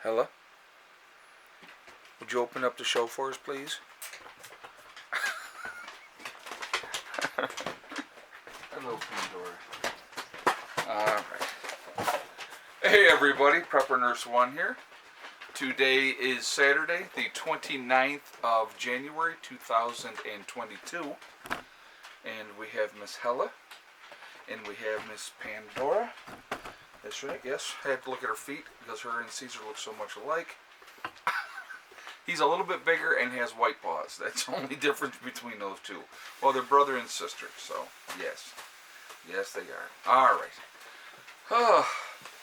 Hella, would you open up the show for us, please? Hello, Pandora. Alright. Hey everybody, Prepper Nurse 1 here. Today is Saturday, the 29th of January, 2022. And we have Miss Hella. And we have Miss Pandora. That's right, yes. I had to look at her feet because her and Caesar look so much alike. He's a little bit bigger and has white paws. That's the only difference between those two. Well, they're brother and sister, so yes. Yes, they are. Alright.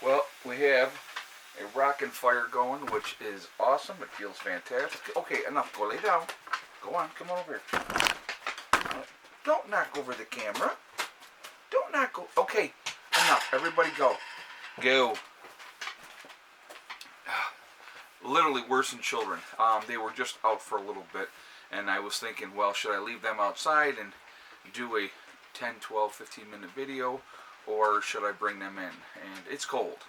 Well, we have a rockin' fire going, which is awesome. It feels fantastic. Okay, enough. Go lay down. Go on. Come on over here. Don't knock over the camera. Don't knock over. Okay, enough. Everybody go. Go. Literally worse than children. They were just out for a little bit, and I was thinking, well, should I leave them outside and do a 10, 12, 15-minute video, or should I bring them in? And it's cold.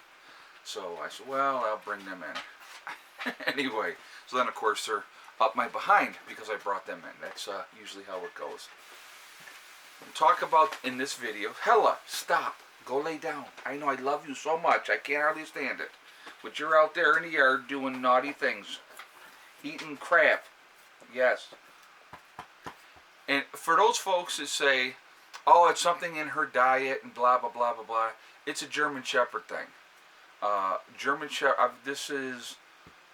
So I said, well, I'll bring them in. Anyway, so then, of course, they're up my behind because I brought them in. That's usually how it goes. We'll talk about in this video, Hella, stop. Go lay down. I know I love you so much. I can't hardly stand it. But you're out there in the yard doing naughty things. Eating crap. Yes. And for those folks that say, oh, it's something in her diet and blah, blah, blah, blah, blah. It's a German Shepherd thing. German Shepherd,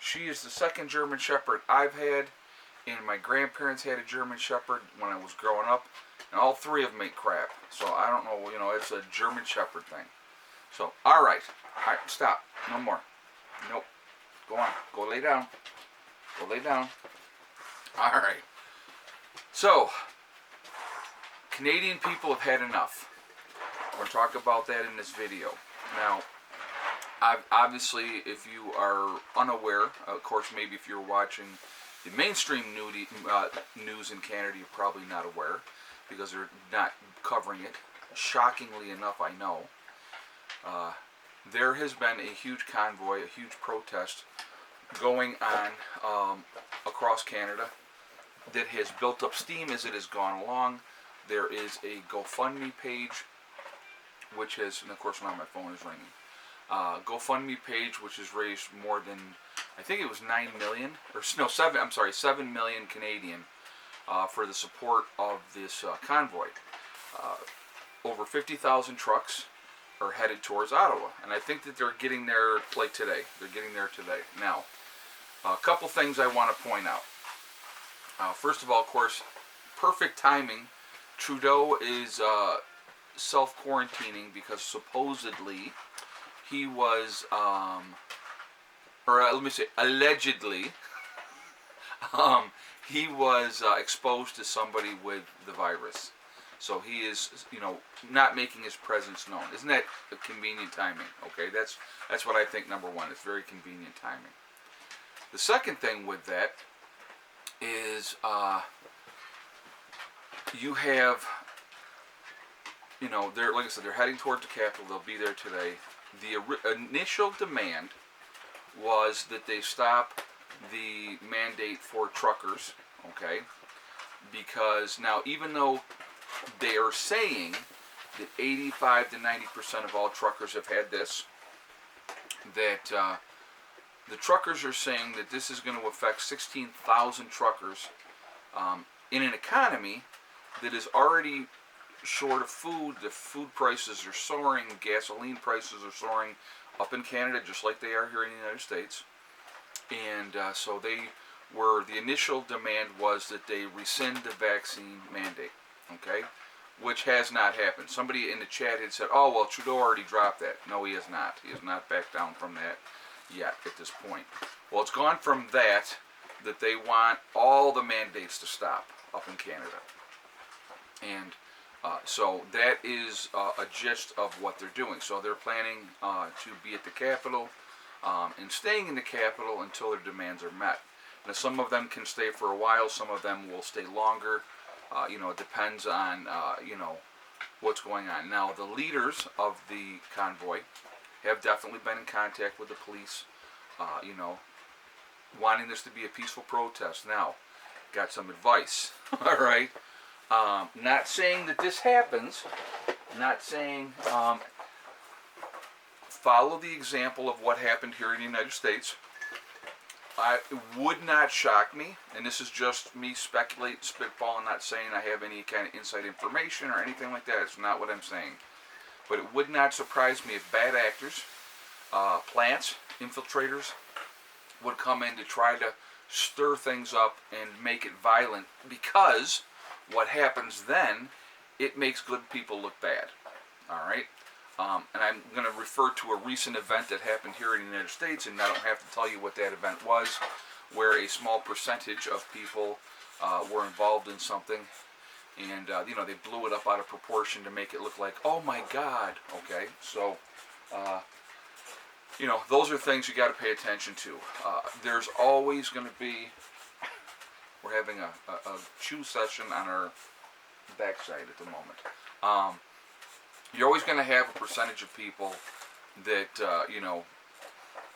she is the second German Shepherd I've had. And my grandparents had a German Shepherd when I was growing up. And all three of them ate crap. So I don't know, it's a German Shepherd thing. So, alright. Alright, stop. No more. Nope. Go on. Go lay down. Go lay down. Alright. So, Canadian people have had enough. We're going to talk about that in this video. Now, obviously, if you are unaware, of course, maybe if you're watching the mainstream news in Canada, you're probably not aware, because they're not covering it. Shockingly enough, I know. There has been a huge convoy, a huge protest going on across Canada that has built up steam as it has gone along. There is a GoFundMe page, which has, and of course now my phone is ringing, GoFundMe page, which has raised more than, I think it was 9 million, or no, 7 million Canadian for the support of this convoy. Over 50,000 trucks are headed towards Ottawa, and I think that they're getting there like today. They're getting there today. Now, a couple things I want to point out. First of all, of course, perfect timing. Trudeau is self-quarantining because supposedly he was, allegedly, he was exposed to somebody with the virus. So he is, not making his presence known. Isn't that a convenient timing? Okay, that's what I think, number one. It's very convenient timing. The second thing with that is you have, they're, like I said, they're heading toward the capital. They'll be there today. The initial demand was that they stop the mandate for truckers, okay? Because now, even though they are saying that 85 to 90% of all truckers have had this, that the truckers are saying that this is going to affect 16,000 truckers in an economy that is already short of food. The food prices are soaring, gasoline prices are soaring up in Canada just like they are here in the United States. And so the initial demand was that they rescind the vaccine mandate. Okay, which has not happened. Somebody in the chat had said, oh, well, Trudeau already dropped that. No, he has not. He has not backed down from that yet at this point. Well, it's gone from that they want all the mandates to stop up in Canada. And so that is a gist of what they're doing. So they're planning to be at the Capitol and staying in the Capitol until their demands are met. Now, some of them can stay for a while. Some of them will stay longer. It depends on, what's going on. Now, the leaders of the convoy have definitely been in contact with the police. You know, wanting this to be a peaceful protest. Now, got some advice. All right. Not saying that this happens. Not saying follow the example of what happened here in the United States. It would not shock me, and this is just me spitballing, not saying I have any kind of inside information or anything like that. It's not what I'm saying. But it would not surprise me if bad actors, plants, infiltrators, would come in to try to stir things up and make it violent, because what happens then, it makes good people look bad. All right? And I'm going to refer to a recent event that happened here in the United States, and I don't have to tell you what that event was, where a small percentage of people were involved in something, and you know, they blew it up out of proportion to make it look like, oh my God, okay? So, you know, those are things you got to pay attention to. There's always going to be, we're having a chew session on our backside at the moment. You're always going to have a percentage of people that, you know,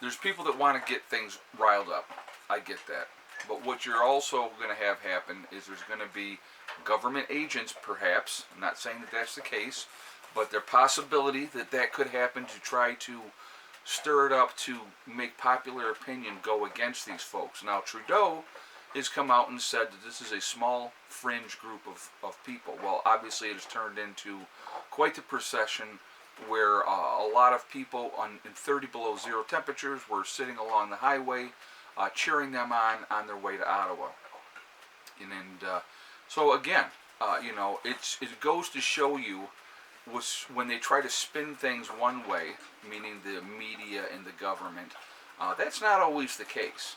there's people that want to get things riled up. I get that. But what you're also going to have happen is there's going to be government agents, perhaps. I'm not saying that that's the case, but there's possibility that that could happen to try to stir it up to make popular opinion go against these folks. Now, Trudeau has come out and said that this is a small fringe group of people. Well, obviously it has turned into quite the procession where a lot of people in 30 below zero temperatures were sitting along the highway cheering them on their way to Ottawa. And so again, you know, it goes to show you when they try to spin things one way, meaning the media and the government, that's not always the case.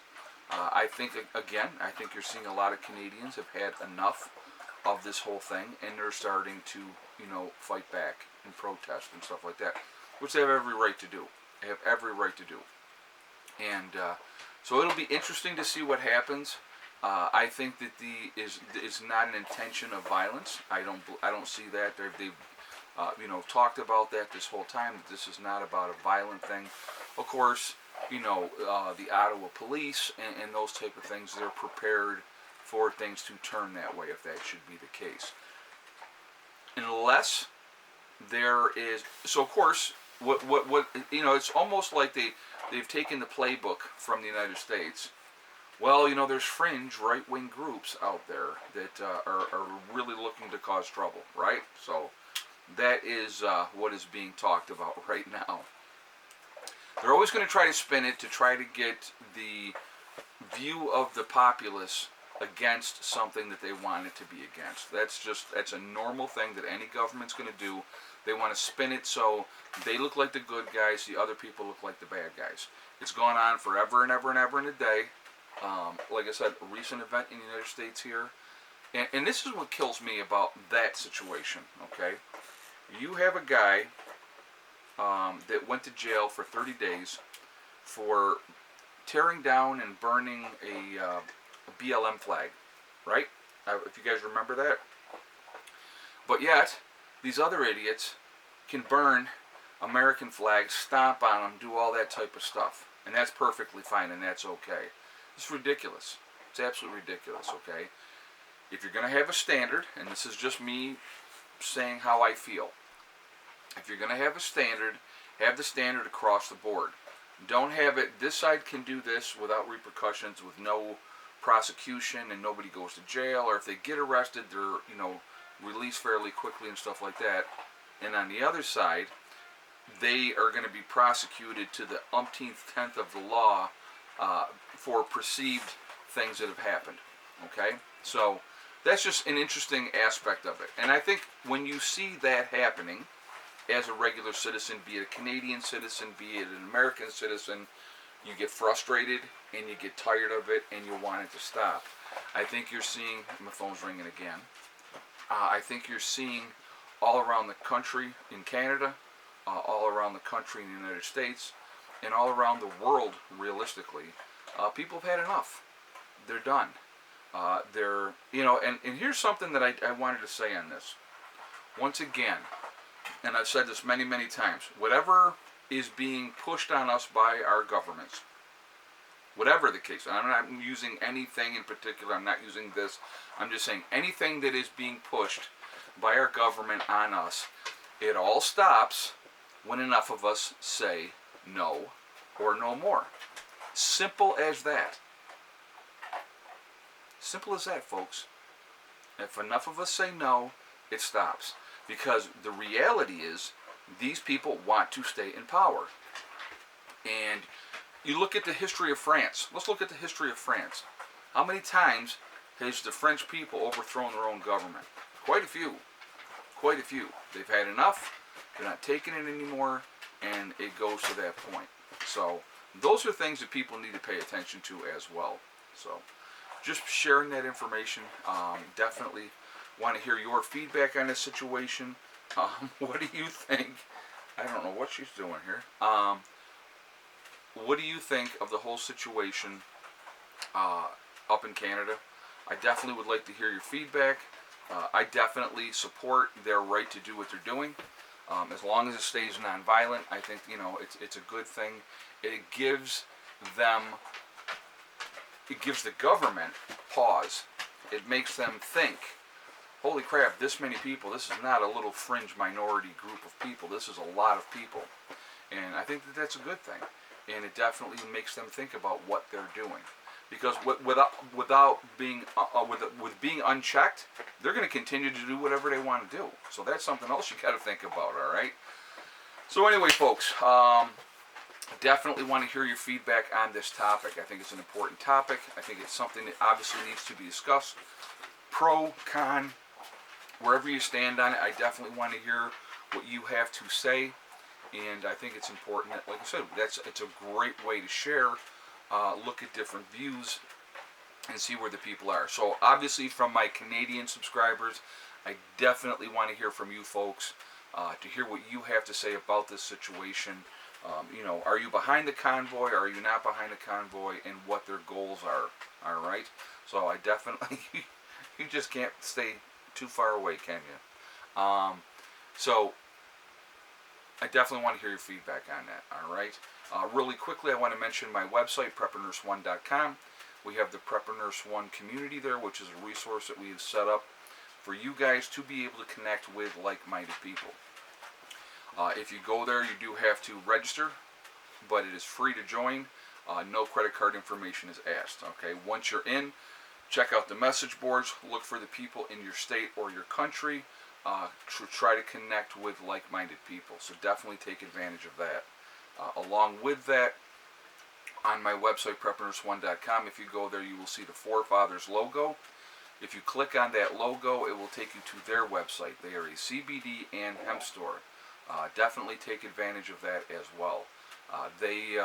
I think you're seeing a lot of Canadians have had enough of this whole thing, and they're starting to, you know, fight back and protest and stuff like that, which they have every right to do. They have every right to do. And so it'll be interesting to see what happens. I think that is not an intention of violence. I don't see that. They've you know, talked about that this whole time. That this is not about a violent thing. Of course, you know, the Ottawa police and those type of things, they're prepared for things to turn that way if that should be the case. Unless there is, so of course, what you know, it's almost like they've taken the playbook from the United States. Well, you know, there's fringe right-wing groups out there that are really looking to cause trouble, right? So that is what is being talked about right now. They're always going to try to spin it to try to get the view of the populace against something that they want it to be against. That's a normal thing that any government's going to do. They want to spin it so they look like the good guys, the other people look like the bad guys. It's gone on forever and ever and ever and a day. Like I said, a recent event in the United States here. And this is what kills me about that situation, okay? You have a guy that went to jail for 30 days for tearing down and burning a BLM flag, right? If you guys remember that. But yet, these other idiots can burn American flags, stomp on them, do all that type of stuff. And that's perfectly fine, and that's okay. It's ridiculous. It's absolutely ridiculous, okay? If you're going to have a standard, and this is just me saying how I feel, if you're going to have a standard, have the standard across the board. Don't have it, this side can do this without repercussions, with no prosecution, and nobody goes to jail, or if they get arrested, they're, you know, released fairly quickly and stuff like that. And on the other side, they are going to be prosecuted to the umpteenth tenth of the law for perceived things that have happened. Okay? So that's just an interesting aspect of it. And I think when you see that happening as a regular citizen, be it a Canadian citizen, be it an American citizen, you get frustrated and you get tired of it and you want it to stop. I think you're seeing, my phone's ringing again, I think you're seeing all around the country in Canada, all around the country in the United States, and all around the world, realistically, people have had enough. They're done. They're, you know, and here's something that I wanted to say on this. Once again, and I've said this many, many times, whatever is being pushed on us by our governments, Whatever the case. I'm not using anything in particular. I'm not using this. I'm just saying anything that is being pushed by our government on us, it all stops when enough of us say no or no more. Simple as that. Simple as that, folks. If enough of us say no, it stops. Because the reality is, these people want to stay in power. And you look at the history of France. Let's look at the history of France. How many times has the French people overthrown their own government? Quite a few. Quite a few. They've had enough. They're not taking it anymore. And it goes to that point. So those are things that people need to pay attention to as well. So just sharing that information. Definitely want to hear your feedback on this situation. What do you think? I don't know what she's doing here. What do you think of the whole situation up in Canada? I definitely would like to hear your feedback. I definitely support their right to do what they're doing. As long as it stays nonviolent, I think, you know, it's a good thing. It gives the government pause. It makes them think, holy crap, this many people, this is not a little fringe minority group of people. This is a lot of people. And I think that that's a good thing. And it definitely makes them think about what they're doing. Because without being with being unchecked, they're going to continue to do whatever they want to do. So that's something else you got to think about. All right. So anyway, folks, definitely want to hear your feedback on this topic. I think it's an important topic. I think it's something that obviously needs to be discussed. Pro, con, wherever you stand on it, I definitely want to hear what you have to say. And I think it's important that, like I said, it's a great way to share, look at different views, and see where the people are. So obviously from my Canadian subscribers, I definitely want to hear from you folks, to hear what you have to say about this situation. You know, are you behind the convoy? Are you not behind the convoy? And what their goals are. All right. So I definitely, you just can't stay too far away, can you? So I definitely want to hear your feedback on that. All right. Really quickly, I want to mention my website, PrepperNurse1.com. We have the Prepper Nurse 1 community there, which is a resource that we have set up for you guys to be able to connect with like-minded people. If you go there, you do have to register, but it is free to join. No credit card information is asked. Okay. Once you're in, check out the message boards. Look for the people in your state or your country. To try to connect with like-minded people. So definitely take advantage of that. Along with that, on my website, PrepperNurse1.com, if you go there, you will see the Forefathers logo. If you click on that logo, it will take you to their website. They are a CBD and hemp store. Definitely take advantage of that as well. They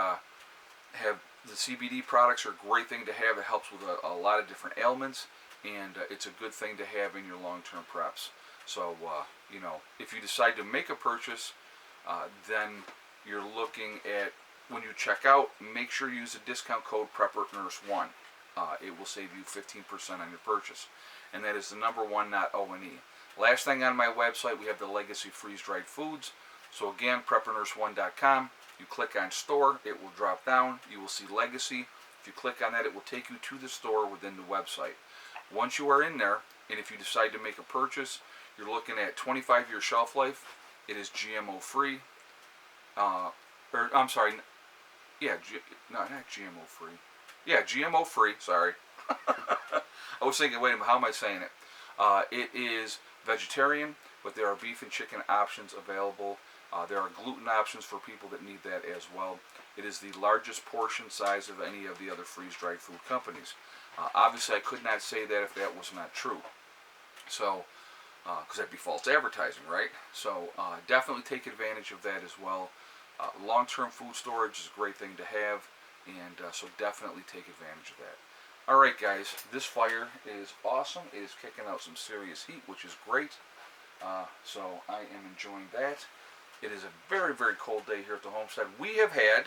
have the CBD products are a great thing to have. It helps with a lot of different ailments, and it's a good thing to have in your long-term preps. So, you know, if you decide to make a purchase, then you're looking at, when you check out, make sure you use the discount code PrepperNurse1. It will save you 15% on your purchase. And that is the number one, not O&E. Last thing on my website, we have the Legacy freeze-dried foods. So again, PrepperNurse1.com. You click on store, it will drop down. You will see Legacy. If you click on that, it will take you to the store within the website. Once you are in there, and if you decide to make a purchase, you're looking at 25-year shelf life. It is GMO free. I'm sorry. Yeah, no, not GMO free. Yeah, GMO free. Sorry. I was thinking, wait a minute, how am I saying it? It is vegetarian, but there are beef and chicken options available. There are gluten options for people that need that as well. It is the largest portion size of any of the other freeze-dried food companies. Obviously, I could not say that if that was not true. So, because that'd be false advertising, right? So definitely take advantage of that as well. Long-term food storage is a great thing to have, and so definitely take advantage of that. All right, guys, this fire is awesome. It is kicking out some serious heat, which is great. So I am enjoying that. It is a very, very cold day here at the homestead. We have had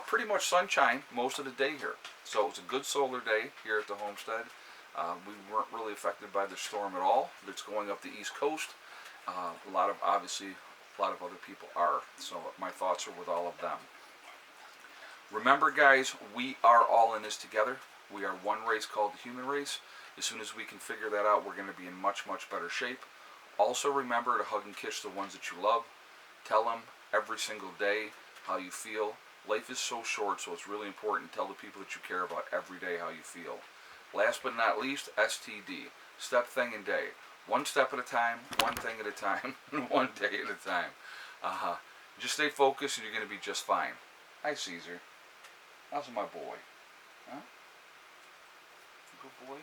pretty much sunshine most of the day here. So it's a good solar day here at the homestead. We weren't really affected by the storm at all. It's going up the East Coast. Obviously, a lot of other people are. So my thoughts are with all of them. Remember, guys, we are all in this together. We are one race called the human race. As soon as we can figure that out, we're going to be in much, much better shape. Also, remember to hug and kiss the ones that you love. Tell them every single day how you feel. Life is so short, so it's really important. Tell the people that you care about every day how you feel. Last but not least, STD. Step, thing, and day. One step at a time, one thing at a time, one day at a time. Just stay focused and you're going to be just fine. Hi, Caesar. How's my boy? Huh? Good boy?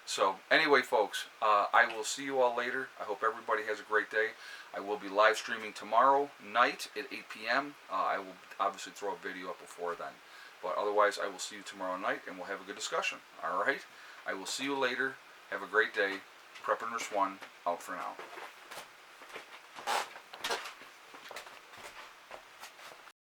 So, anyway, folks, I will see you all later. I hope everybody has a great day. I will be live streaming tomorrow night at 8 p.m. I will obviously throw a video up before then. But otherwise, I will see you tomorrow night, and we'll have a good discussion. All right? I will see you later. Have a great day. Prepper Nurse 1, out for now.